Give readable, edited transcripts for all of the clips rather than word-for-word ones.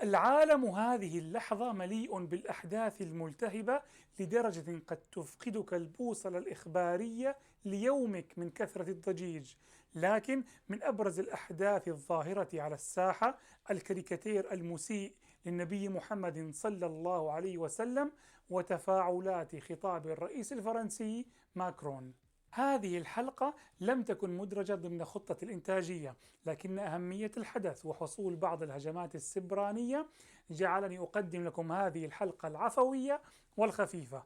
العالم هذه اللحظة مليء بالأحداث الملتهبة لدرجة قد تفقدك البوصلة الإخبارية ليومك من كثرة الضجيج، لكن من أبرز الأحداث الظاهرة على الساحة الكاريكاتير المسيء للنبي محمد صلى الله عليه وسلم وتفاعلات خطاب الرئيس الفرنسي ماكرون. هذه الحلقة لم تكن مدرجة ضمن خطة الإنتاجية، لكن أهمية الحدث وحصول بعض الهجمات السبرانية جعلني أقدم لكم هذه الحلقة العفوية والخفيفة.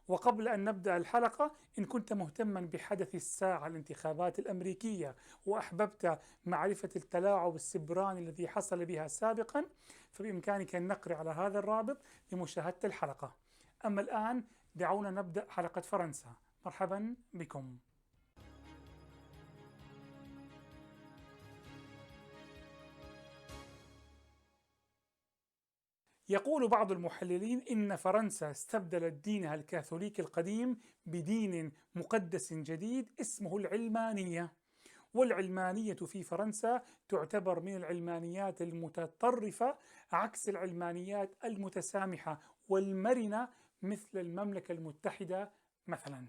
وقبل أن نبدأ الحلقة، إن كنت مهتما بحدث الساعة الانتخابات الأمريكية وأحببت معرفة التلاعب السبراني الذي حصل بها سابقا، فبإمكانك النقر على هذا الرابط لمشاهدة الحلقة. أما الآن دعونا نبدأ حلقة فرنسا. مرحبا بكم. يقول بعض المحللين إن فرنسا استبدلت دينها الكاثوليكي القديم بدين مقدس جديد اسمه العلمانية. والعلمانية في فرنسا تعتبر من العلمانيات المتطرفة عكس العلمانيات المتسامحة والمرنة مثل المملكة المتحدة مثلا.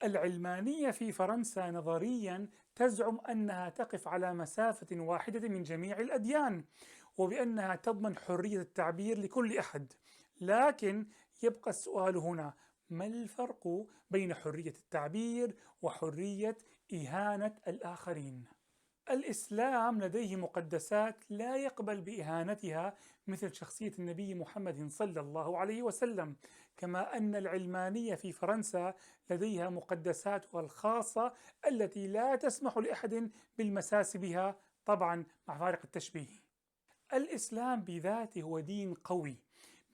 العلمانية في فرنسا نظريا تزعم أنها تقف على مسافة واحدة من جميع الأديان، وبأنها تضمن حرية التعبير لكل أحد، لكن يبقى السؤال هنا: ما الفرق بين حرية التعبير وحرية إهانة الآخرين؟ الإسلام لديه مقدسات لا يقبل بإهانتها مثل شخصية النبي محمد صلى الله عليه وسلم، كما أن العلمانية في فرنسا لديها مقدساتها الخاصة التي لا تسمح لأحد بالمساس بها، طبعا مع فارق التشبيه. الإسلام بذاته هو دين قوي،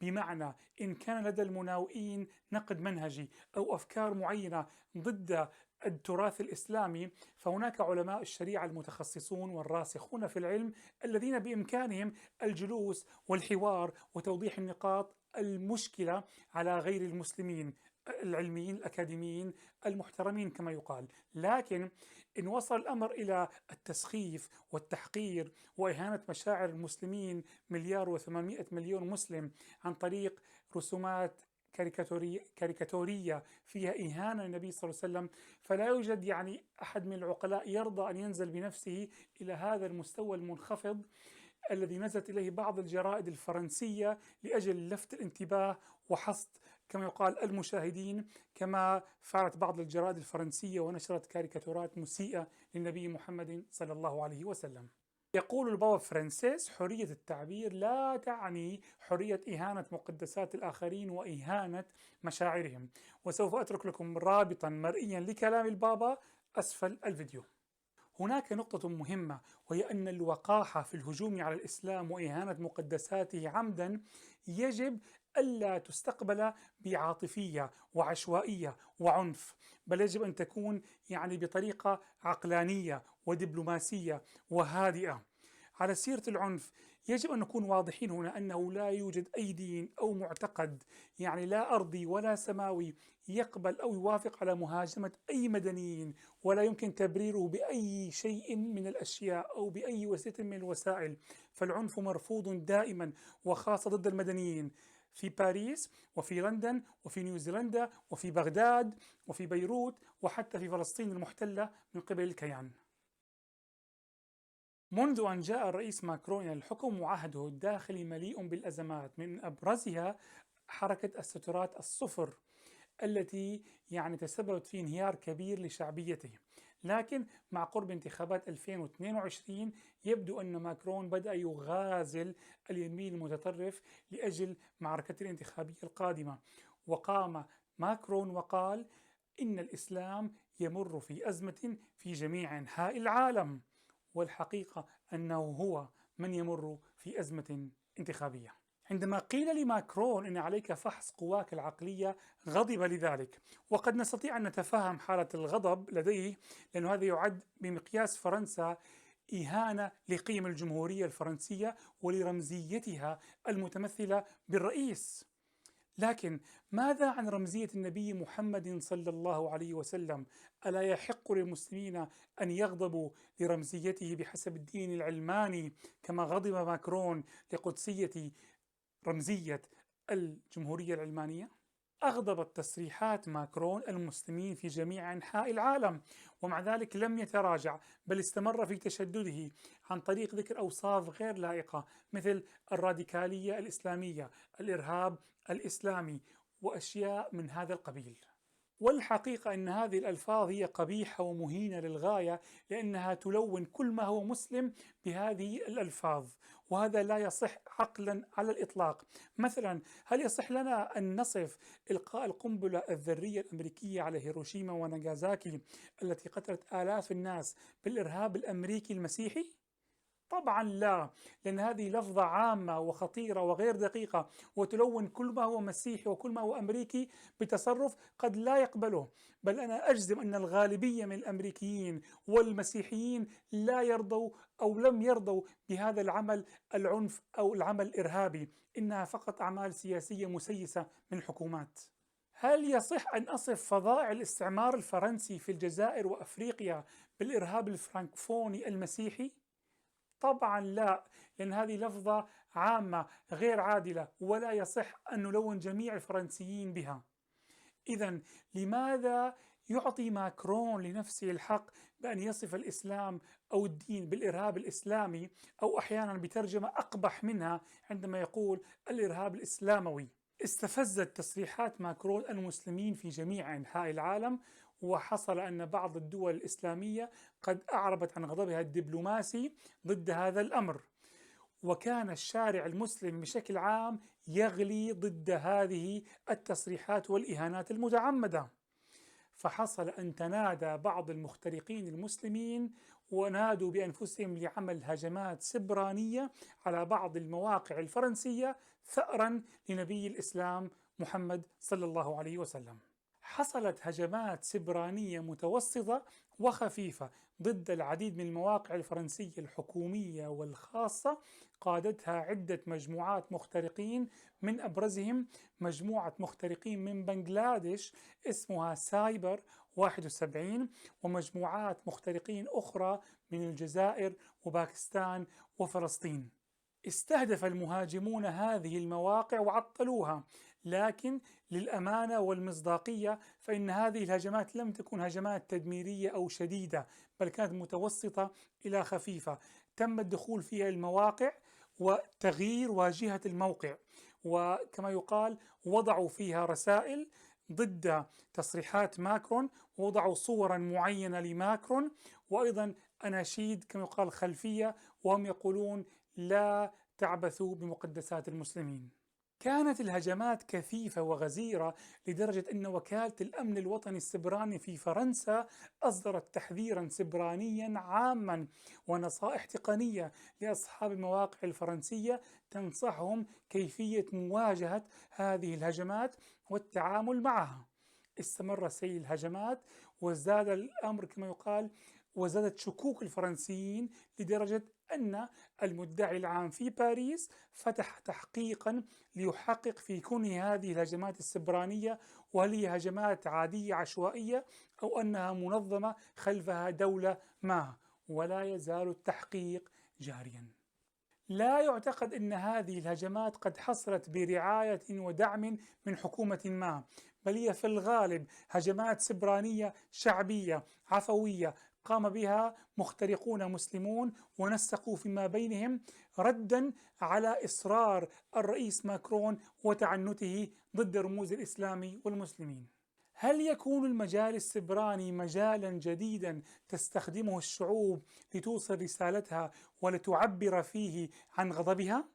بمعنى إن كان لدى المناوئين نقد منهجي أو أفكار معينة ضد التراث الإسلامي، فهناك علماء الشريعة المتخصصون والراسخون في العلم الذين بإمكانهم الجلوس والحوار وتوضيح النقاط المشكلة على غير المسلمين العلميين الأكاديميين المحترمين كما يقال. لكن إن وصل الأمر إلى التسخيف والتحقير وإهانة مشاعر المسلمين 1,800,000,000 مسلم عن طريق رسومات كاريكاتورية فيها إهانة للنبي صلى الله عليه وسلم، فلا يوجد أحد من العقلاء يرضى أن ينزل بنفسه إلى هذا المستوى المنخفض الذي نزلت إليه بعض الجرائد الفرنسية لأجل لفت الانتباه وحصد كما يقال المشاهدين، كما فعلت بعض الجرائد الفرنسية ونشرت كاريكاتورات مسيئة للنبي محمد صلى الله عليه وسلم. يقول البابا فرانسيس: حرية التعبير لا تعني حرية إهانة مقدسات الآخرين وإهانة مشاعرهم. وسوف أترك لكم رابطا مرئيا لكلام البابا أسفل الفيديو. هناك نقطة مهمة، وهي أن الوقاحة في الهجوم على الإسلام وإهانة مقدساته عمدا يجب ألا تستقبل بعاطفية وعشوائية وعنف، بل يجب أن تكون بطريقة عقلانية ودبلوماسية وهادئة. على سيرة العنف، يجب أن نكون واضحين هنا أنه لا يوجد أي دين أو معتقد لا أرضي ولا سماوي يقبل أو يوافق على مهاجمة أي مدنيين، ولا يمكن تبريره بأي شيء من الأشياء أو بأي وسيلة من الوسائل. فالعنف مرفوض دائما، وخاصة ضد المدنيين في باريس وفي لندن وفي نيوزيلندا وفي بغداد وفي بيروت وحتى في فلسطين المحتلة من قبل الكيان. منذ أن جاء الرئيس ماكرون إلى الحكم وعهده الداخلي مليء بالأزمات، من أبرزها حركة السترات الصفر التي تسببت في انهيار كبير لشعبيته. لكن مع قرب انتخابات 2022 يبدو أن ماكرون بدأ يغازل اليمين المتطرف لأجل معركته الانتخابية القادمة، وقام ماكرون وقال إن الإسلام يمر في أزمة في جميع أنحاء العالم، والحقيقة أنه هو من يمر في أزمة انتخابية. عندما قيل لماكرون إن عليك فحص قواك العقلية غضب لذلك، وقد نستطيع أن نتفهم حالة الغضب لديه، لأن هذا يعد بمقياس فرنسا إهانة لقيم الجمهورية الفرنسية ولرمزيتها المتمثلة بالرئيس. لكن ماذا عن رمزية النبي محمد صلى الله عليه وسلم؟ ألا يحق للمسلمين أن يغضبوا لرمزيته بحسب الدين العلماني كما غضب ماكرون لقدسية رمزية الجمهورية العلمانية؟ أغضبت تصريحات ماكرون المسلمين في جميع أنحاء العالم، ومع ذلك لم يتراجع، بل استمر في تشدده عن طريق ذكر أوصاف غير لائقة مثل الراديكالية الإسلامية، الإرهاب الإسلامي، وأشياء من هذا القبيل. والحقيقة أن هذه الألفاظ هي قبيحة ومهينة للغاية، لأنها تلون كل ما هو مسلم بهذه الألفاظ، وهذا لا يصح عقلا على الإطلاق. مثلا، هل يصح لنا أن نصف إلقاء القنبلة الذرية الأمريكية على هيروشيما وناغازاكي التي قتلت آلاف الناس بالإرهاب الأمريكي المسيحي؟ طبعا لا، لأن هذه لفظة عامة وخطيرة وغير دقيقة، وتلون كل ما هو مسيحي وكل ما هو أمريكي بتصرف قد لا يقبله. بل أنا أجزم أن الغالبية من الأمريكيين والمسيحيين لا يرضوا أو لم يرضوا بهذا العمل العنف أو العمل الإرهابي، إنها فقط أعمال سياسية مسيسة من الحكومات. هل يصح أن أصف فظائع الاستعمار الفرنسي في الجزائر وأفريقيا بالإرهاب الفرنكفوني المسيحي؟ طبعا لا، لأن هذه لفظة عامة غير عادلة، ولا يصح أن نلون جميع الفرنسيين بها. إذا لماذا يعطي ماكرون لنفسه الحق بأن يصف الإسلام أو الدين بالإرهاب الإسلامي، أو أحيانا بترجمة أقبح منها عندما يقول الإرهاب الإسلاموي؟ استفزت تصريحات ماكرون المسلمين في جميع أنحاء العالم، وحصل أن بعض الدول الإسلامية قد أعربت عن غضبها الدبلوماسي ضد هذا الأمر، وكان الشارع المسلم بشكل عام يغلي ضد هذه التصريحات والإهانات المتعمدة. فحصل أن تنادى بعض المخترقين المسلمين ونادوا بأنفسهم لعمل هجمات سبرانية على بعض المواقع الفرنسية ثأرا لنبي الإسلام محمد صلى الله عليه وسلم. حصلت هجمات سبرانية متوسطة وخفيفة ضد العديد من المواقع الفرنسية الحكومية والخاصة، قادتها عدة مجموعات مخترقين، من أبرزهم مجموعة مخترقين من بنغلاديش اسمها سايبر 71، ومجموعات مخترقين أخرى من الجزائر وباكستان وفلسطين. استهدف المهاجمون هذه المواقع وعطلوها، لكن للأمانة والمصداقية فإن هذه الهجمات لم تكن هجمات تدميرية أو شديدة، بل كانت متوسطة إلى خفيفة. تم الدخول فيها المواقع وتغيير واجهة الموقع، وكما يقال وضعوا فيها رسائل ضد تصريحات ماكرون، ووضعوا صورا معينة لماكرون، وأيضا أناشيد كما يقال خلفية، وهم يقولون لا تعبثوا بمقدسات المسلمين. كانت الهجمات كثيفة وغزيرة لدرجة أن وكالة الأمن الوطني السبراني في فرنسا أصدرت تحذيرا سبرانيا عاما ونصائح تقنية لأصحاب المواقع الفرنسية تنصحهم كيفية مواجهة هذه الهجمات والتعامل معها. استمر سيل الهجمات، وازداد الأمر كما يقال، وزادت شكوك الفرنسيين لدرجة أن المدعي العام في باريس فتح تحقيقا ليحقق في كون هذه الهجمات السبرانية، وهل هي هجمات عادية عشوائية أو أنها منظمة خلفها دولة ما، ولا يزال التحقيق جاريا. لا يعتقد أن هذه الهجمات قد حصلت برعاية ودعم من حكومة ما، بل هي في الغالب هجمات سبرانية شعبية عفوية قام بها مخترقون مسلمون ونسقوا فيما بينهم ردا على إصرار الرئيس ماكرون وتعنته ضد رموز الإسلام والمسلمين. هل يكون المجال السبراني مجالا جديدا تستخدمه الشعوب لتوصل رسالتها ولتعبر فيه عن غضبها؟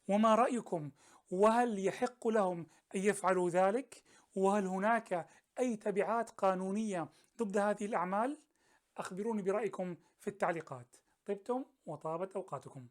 وما رأيكم؟ وهل يحق لهم أن يفعلوا ذلك؟ وهل هناك أي تبعات قانونية ضد هذه الأعمال؟ أخبروني برأيكم في التعليقات. طبتم وطابت أوقاتكم.